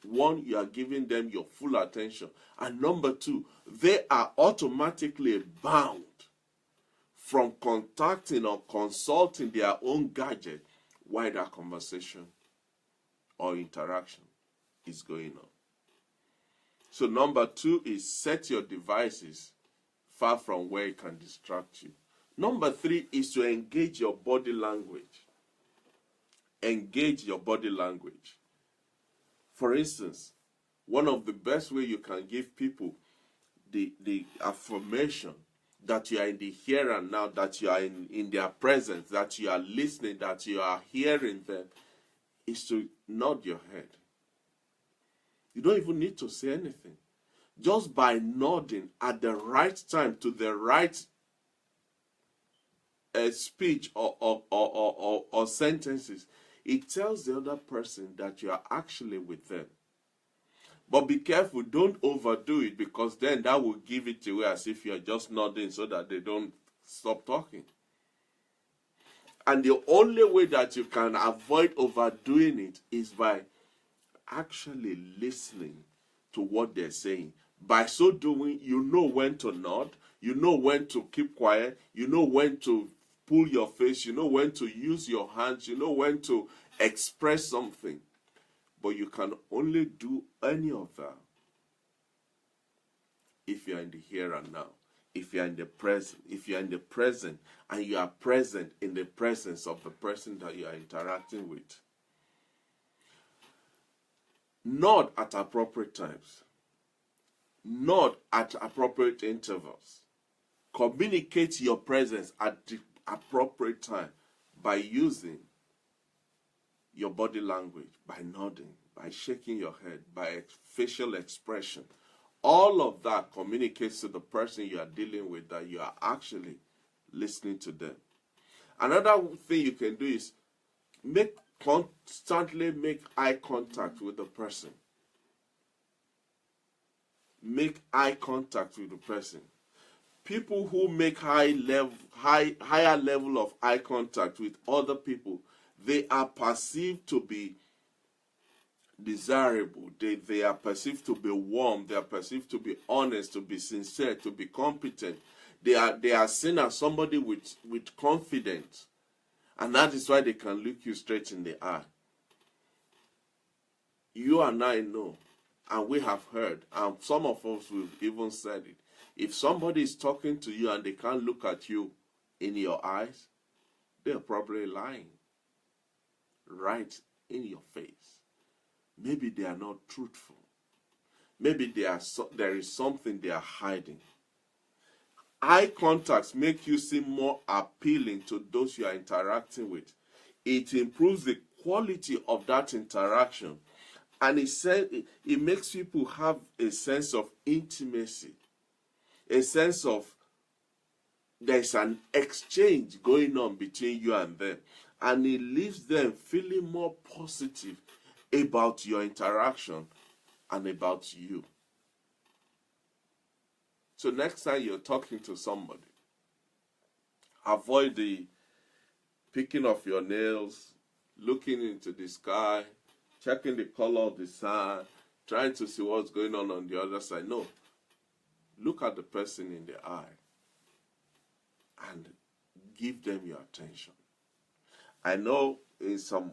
one, you are giving them your full attention, and number two, they are automatically bound from contacting or consulting their own gadget while that conversation or interaction is going on. So number two is set your devices far from where it can distract you. Number three is to engage your body language. Engage your body language. For instance, one of the best ways you can give people the affirmation that you are in the here and now, that you are in their presence, that you are listening, that you are hearing them, is to nod your head. You don't even need to say anything. Just by nodding at the right time to the right speech or sentences, it tells the other person that you are actually with them. But be careful, don't overdo it, because then that will give it away as if you're just nodding so that they don't stop talking. And the only way that you can avoid overdoing it is by actually listening to what they're saying. By so doing, you know when to nod, you know when to keep quiet, you know when to pull your face, you know when to use your hands, you know when to express something. But you can only do any of that if you are in the here and now, if you are in the present, if you are in the present and you are present in the presence of the person that you are interacting with. Nod at appropriate times. Nod at appropriate intervals. Communicate your presence at the appropriate time by using your body language, by nodding, by shaking your head, by facial expression. All of that communicates to the person you are dealing with that you are actually listening to them. Another thing you can do is constantly make eye contact with the person. Make eye contact with the person. People who make higher level of eye contact with other people, they are perceived to be desirable. They are perceived to be warm. They are perceived to be honest, to be sincere, to be competent. They are seen as somebody with confidence. And that is why they can look you straight in the eye. You and I know, and we have heard, and some of us will even said it. If somebody is talking to you and they can't look at you in your eyes, they're probably lying right in your face. Maybe they are not truthful. Maybe there is something they are hiding. Eye contacts make you seem more appealing to those you are interacting with. It improves the quality of that interaction. And it makes people have a sense of intimacy. A sense of there's an exchange going on between you and them. And it leaves them feeling more positive about your interaction and about you. So next time you're talking to somebody, avoid the picking of your nails, looking into the sky, checking the color of the sun, trying to see what's going on the other side. No. Look at the person in the eye and give them your attention. I know in some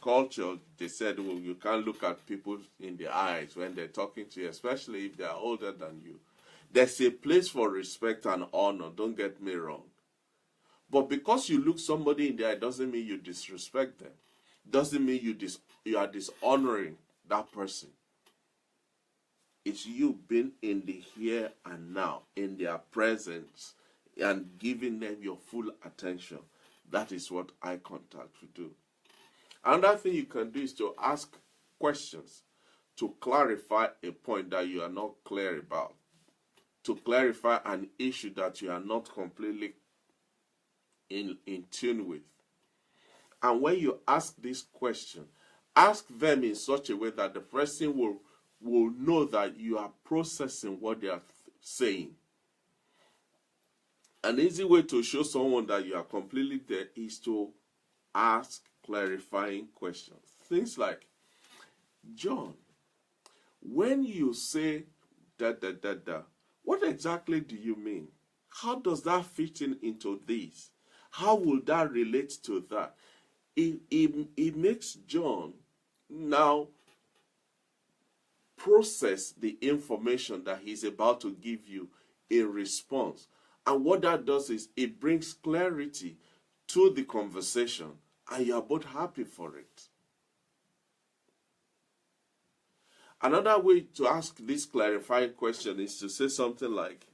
culture they said, well, you can't look at people in the eyes when they're talking to you, especially if they're older than you. There's a place for respect and honor, don't get me wrong. But because you look somebody in the eye doesn't mean you disrespect them. Doesn't mean you are dishonoring that person. It's you being in the here and now, in their presence, and giving them your full attention. That is what eye contact will do. Another thing you can do is to ask questions to clarify a point that you are not clear about, to clarify an issue that you are not completely in tune with. And when you ask this question, ask them in such a way that the person will know that you are processing what they are saying. An easy way to show someone that you are completely there is to ask clarifying questions. Things like, John, when you say da da da da, what exactly do you mean? How does that fit into this? How will that relate to that? It makes John now process the information that he's about to give you in response. And what that does is it brings clarity to the conversation, and you are both happy for it. Another way to ask this clarifying question is to say something like,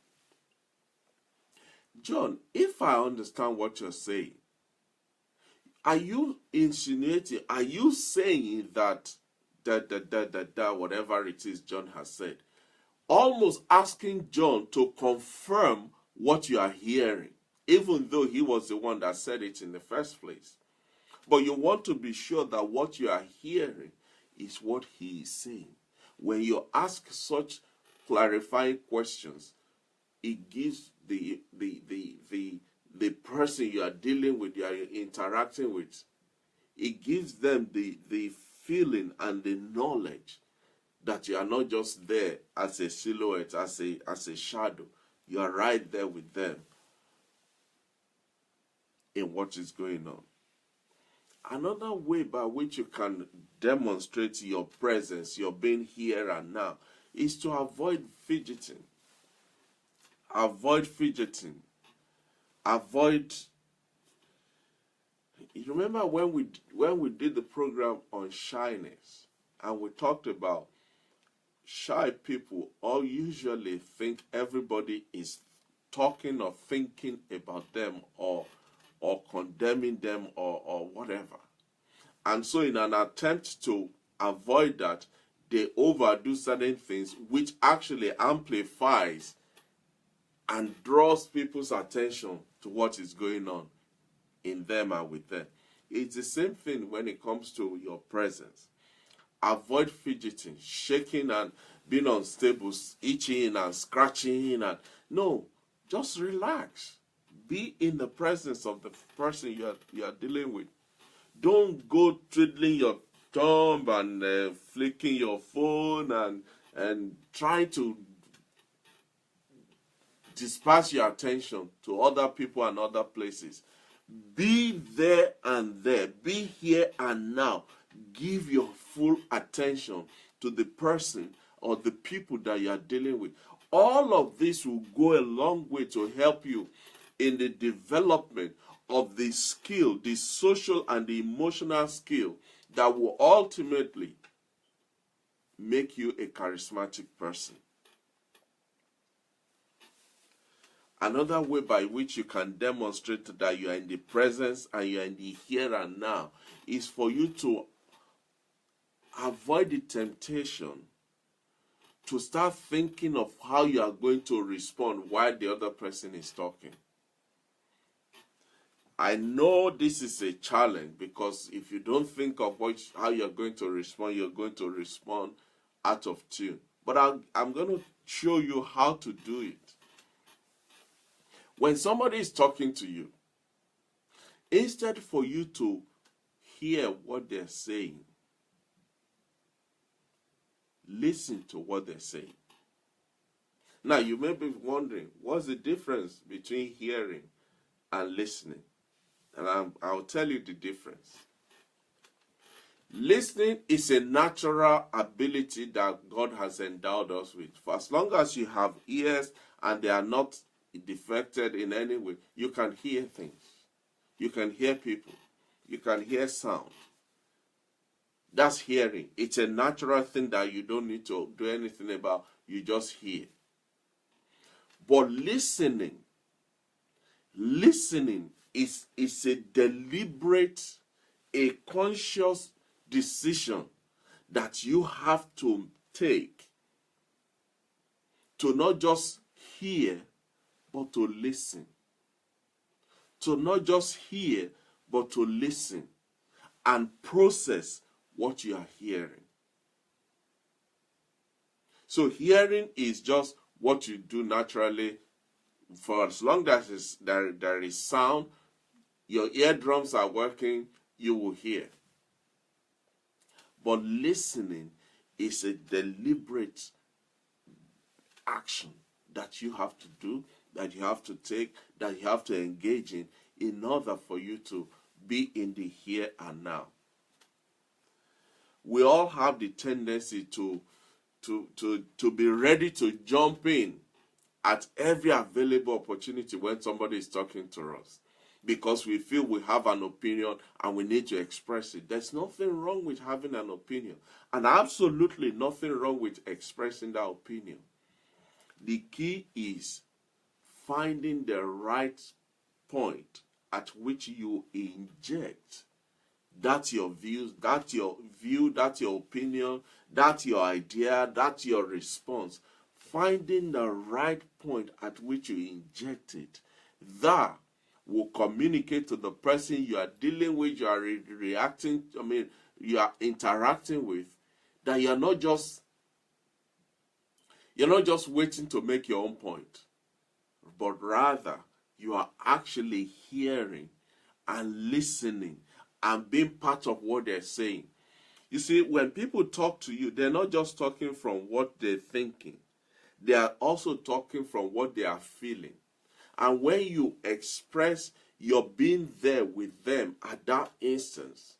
John, if I understand what you're saying, are you insinuating, are you saying that whatever it is John has said? Almost asking John to confirm what you are hearing, even though he was the one that said it in the first place. But you want to be sure that what you are hearing is what he is saying. When you ask such clarifying questions, it gives the person you are dealing with, you are interacting with, it gives them the feeling and the knowledge that you are not just there as a silhouette, as a shadow. You are right there with them in what is going on. Another way by which you can demonstrate your presence, your being here and now, is to avoid fidgeting. Avoid fidgeting. Avoid. You remember when we did the program on shyness, and we talked about shy people all usually think everybody is talking or thinking about them or condemning them or whatever. And so in an attempt to avoid that, they overdo certain things, which actually amplifies and draws people's attention to what is going on in them and with them. It's the same thing when it comes to your presence. Avoid fidgeting, shaking and being unstable, itching and scratching. No, just relax. Be in the presence of the person you are dealing with. Don't go twiddling your thumb and flicking your phone and trying to disperse your attention to other people and other places. Be there and there. Be here and now. Give your full attention to the person or the people that you are dealing with. All of this will go a long way to help you in the development of the skill, the social and the emotional skill that will ultimately make you a charismatic person. Another way by which you can demonstrate that you are in the presence and you are in the here and now is for you to avoid the temptation to start thinking of how you are going to respond while the other person is talking. I know this is a challenge because if you don't think of how you're going to respond, you're going to respond out of tune. But I'm going to show you how to do it. When somebody is talking to you, instead for you to hear what they're saying, listen to what they're saying. Now, you may be wondering, what's the difference between hearing and listening? And I'll tell you the difference. Listening is a natural ability that God has endowed us with. For as long as you have ears and they are not defected in any way, you can hear things. You can hear people. You can hear sound. That's hearing. It's a natural thing that you don't need to do anything about. You just hear. But listening is a deliberate, a conscious decision that you have to take to not just hear, but to listen. To not just hear, but to listen and process what you are hearing. So hearing is just what you do naturally For as long as there is sound, your eardrums are working, you will hear. But listening is a deliberate action that you have to do, that you have to take, that you have to engage in order for you to be in the here and now. We all have the tendency to be ready to jump in at every available opportunity when somebody is talking to us, because we feel we have an opinion and we need to express it. There's nothing wrong with having an opinion, and absolutely nothing wrong with expressing that opinion. The key is finding the right point at which you inject that's your views, that's your view, that's your opinion, that's your idea, that's your response. Finding the right point at which you inject it, that will communicate to the person you are dealing with, you are you are interacting with, that you're not just waiting to make your own point, but rather you are actually hearing and listening and being part of what they're saying. You see, when people talk to you, they're not just talking from what they're thinking. They are also talking from what they are feeling. And when you express your being there with them at that instance,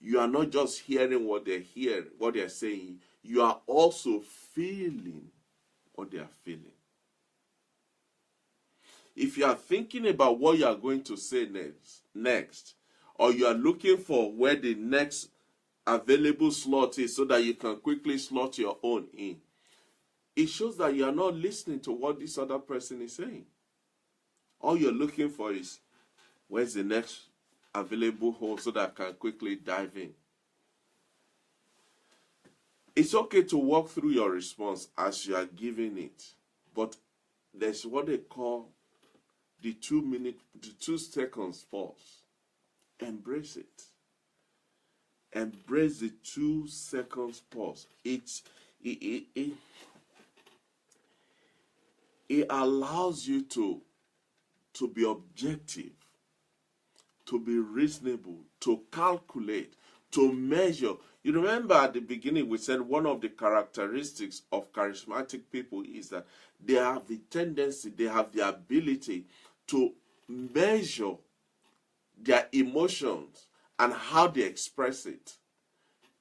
you are not just hearing what they're saying, you are also feeling what they are feeling. If you are thinking about what you are going to say next, or you are looking for where the next available slot is so that you can quickly slot your own in, it shows that you are not listening to what this other person is saying. All you're looking for is, where's the next available hole so that I can quickly dive in. It's okay to walk through your response as you are giving it, but there's what they call the 2 seconds pause. Embrace it. Embrace the 2 seconds pause. It allows you to be objective, to be reasonable, to calculate, to measure. You remember at the beginning we said one of the characteristics of charismatic people is that they have the tendency, they have the ability to measure their emotions and how they express it.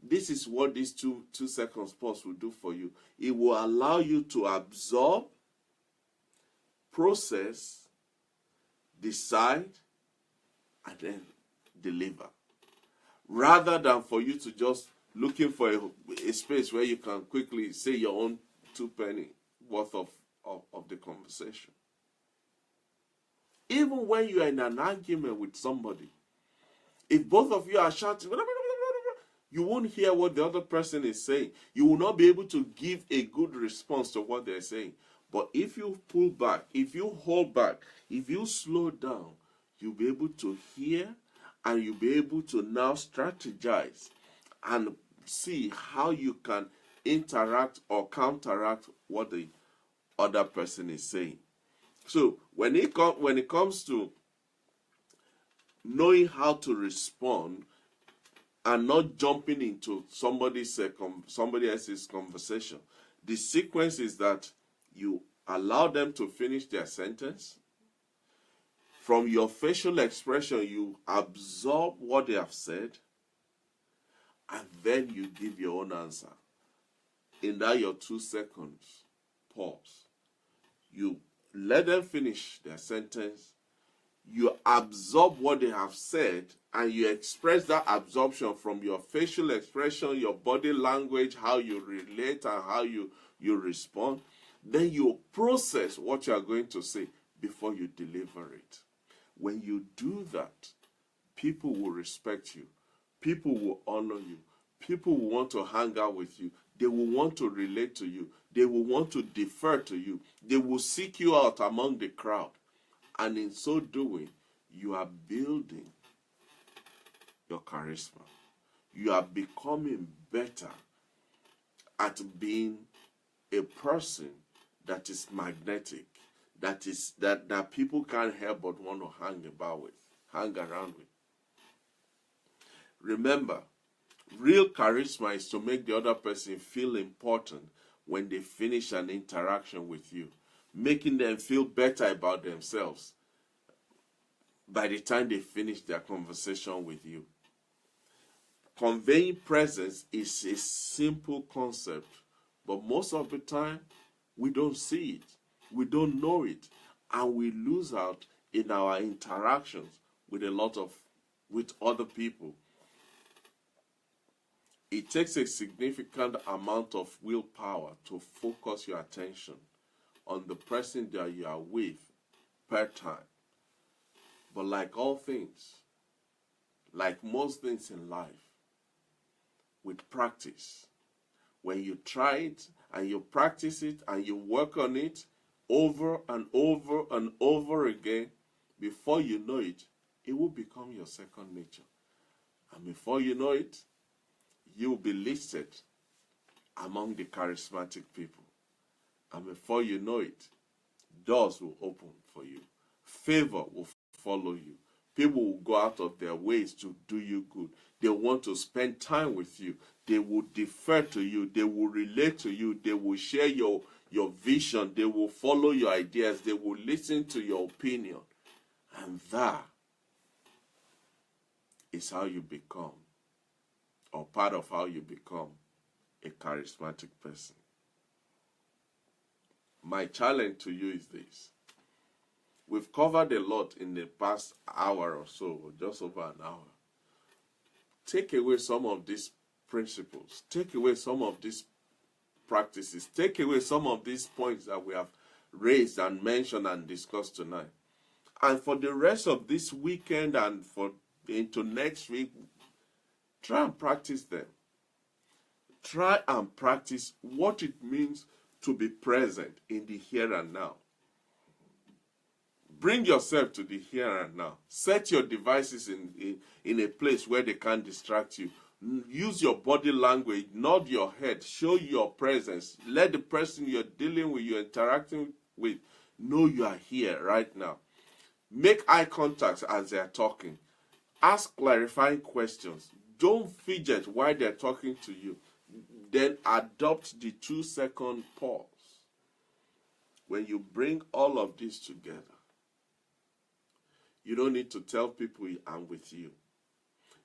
This is what these 2 seconds pause will do for you. It will allow you to absorb, process, decide, and then deliver. Rather than for you to just looking for a space where you can quickly say your own 2 penny worth of the conversation. Even when you are in an argument with somebody, if both of you are shouting, you won't hear what the other person is saying. You will not be able to give a good response to what they're saying. But if you pull back, if you hold back, if you slow down, you'll be able to hear and you'll be able to now strategize and see how you can interact or counteract what the other person is saying. So when it comes to knowing how to respond and not jumping into somebody else's conversation, the sequence is that you allow them to finish their sentence. From your facial expression, you absorb what they have said, and then you give your own answer. In that your 2 seconds pause, you let them finish their sentence, you absorb what they have said, and you express that absorption from your facial expression, your body language, how you relate and how you respond. Then you process what you are going to say before you deliver it. When you do that, people will respect you. People will honor you. People will want to hang out with you. They will want to relate to you. They will want to defer to you. They will seek you out among the crowd. And in so doing, you are building your charisma. You are becoming better at being a person that is magnetic, that people can't help but want to hang around with. Remember, real charisma is to make the other person feel important when they finish an interaction with you, making them feel better about themselves by the time they finish their conversation with you. Conveying presence is a simple concept, but most of the time we don't see it, we don't know it, and we lose out in our interactions with other people. It takes a significant amount of willpower to focus your attention on the person that you are with per time. But like all things, like most things in life, with practice, when you try it and you practice it and you work on it over and over and over again, before you know it, it will become your second nature. And before you know it, you will be listed among the charismatic people. And before you know it, doors will open for you. Favor will follow you. People will go out of their ways to do you good. They want to spend time with you. They will defer to you. They will relate to you. They will share your vision. They will follow your ideas. They will listen to your opinion. And that is how you become, or part of how you become, a charismatic person. My challenge to you is this. We've covered a lot in the past hour or so, or just over an hour. Take away some of these principles. Take away some of these practices. Take away some of these points that we have raised and mentioned and discussed tonight. And for the rest of this weekend and into next week, try and practice them. Try and practice what it means to be present in the here and now. Bring yourself to the here and now. Set your devices in a place where they can't distract you. Use your body language. Nod your head. Show your presence. Let the person you're dealing with, you're interacting with, know you are here right now. Make eye contact as they're talking. Ask clarifying questions. Don't fidget while they're talking to you. Then adopt the 2-second pause. When you bring all of this together, you don't need to tell people I'm with you.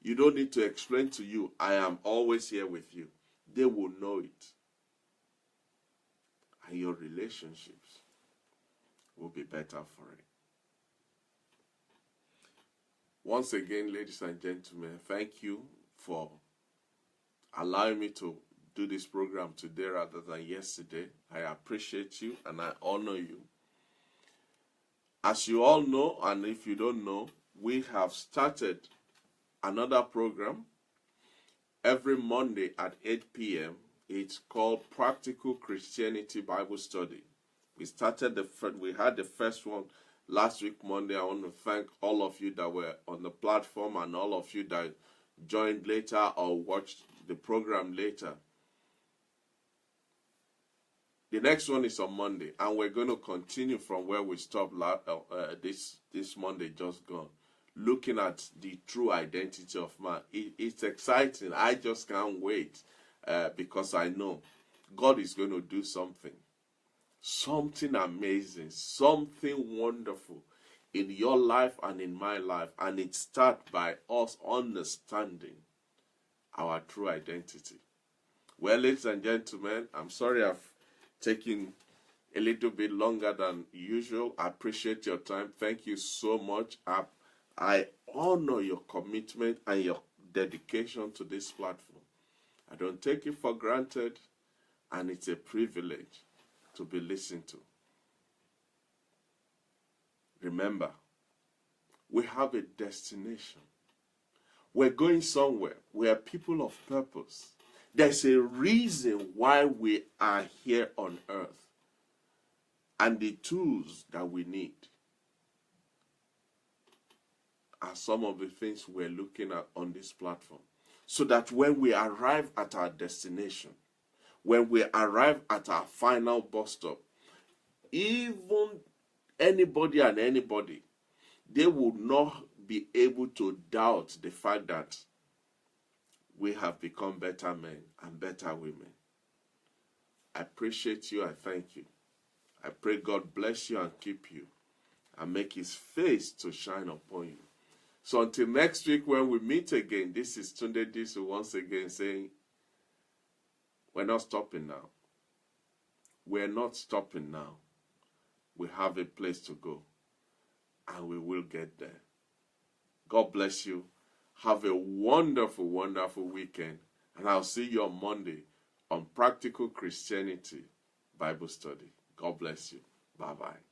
You don't need to explain to you, I am always here with you. They will know it. And your relationships will be better for it. Once again, ladies and gentlemen, thank you for allowing me to do this program today rather than yesterday. I appreciate you and I honor you. As you all know, and if you don't know, we have started another program every Monday at 8 p.m. It's called Practical Christianity Bible Study. We had the first one last week, Monday. I want to thank all of you that were on the platform and all of you that joined later or watched the program later. The next one is on Monday, and we're going to continue from where we stopped this Monday just gone, looking at the true identity of man. It's exciting. I just can't wait because I know God is going to do something amazing, something wonderful in your life and in my life, and it starts by us understanding our true identity. Well, ladies and gentlemen, I'm sorry I've taking a little bit longer than usual. I appreciate your time. Thank you so much. I honor your commitment and your dedication to this platform. I don't take it for granted, and it's a privilege to be listened to. Remember, we have a destination. We're going somewhere. We are people of purpose. There's a reason why we are here on earth, and the tools that we need are some of the things we're looking at on this platform, so that when we arrive at our destination, when we arrive at our final bus stop, even anybody and anybody, they would not be able to doubt the fact that we have become better men and better women. I appreciate you. I thank you. I pray God bless you and keep you and make his face to shine upon you. So until next week when we meet again, this is Tunde Disu once again saying, we're not stopping now. We're not stopping now. We have a place to go, and we will get there. God bless you. Have a wonderful, wonderful weekend, and I'll see you on Monday on Practical Christianity Bible Study. God bless you. Bye-bye.